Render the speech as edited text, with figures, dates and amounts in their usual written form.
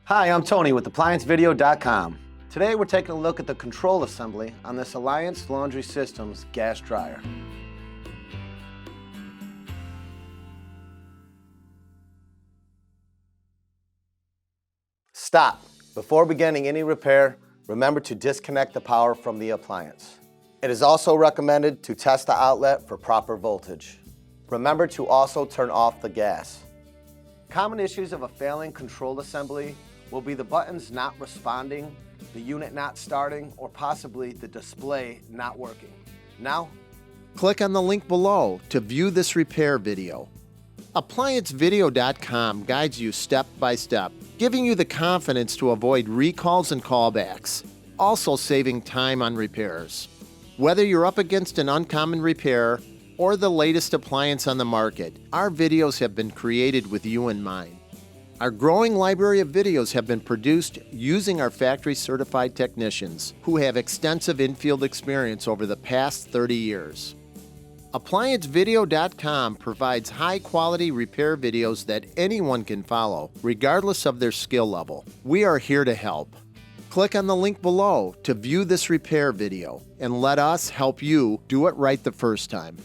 Hi, I'm Tony with ApplianceVideo.com. Today we're taking a look at the control assembly on this Alliance Laundry Systems gas dryer. Stop. Before beginning any repair, remember to disconnect the power from the appliance. It is also recommended to test the outlet for proper voltage. Remember to also turn off the gas. Common issues of a failing control assembly will be the buttons not responding, the unit not starting, or possibly the display not working. Now, click on the link below to view this repair video. ApplianceVideo.com guides you step by step, giving you the confidence to avoid recalls and callbacks, also saving time on repairs. Whether you're up against an uncommon repair or the latest appliance on the market, our videos have been created with you in mind. Our growing library of videos have been produced using our factory-certified technicians who have extensive infield experience over the past 30 years. ApplianceVideo.com provides high-quality repair videos that anyone can follow, regardless of their skill level. We are here to help. Click on the link below to view this repair video and let us help you do it right the first time.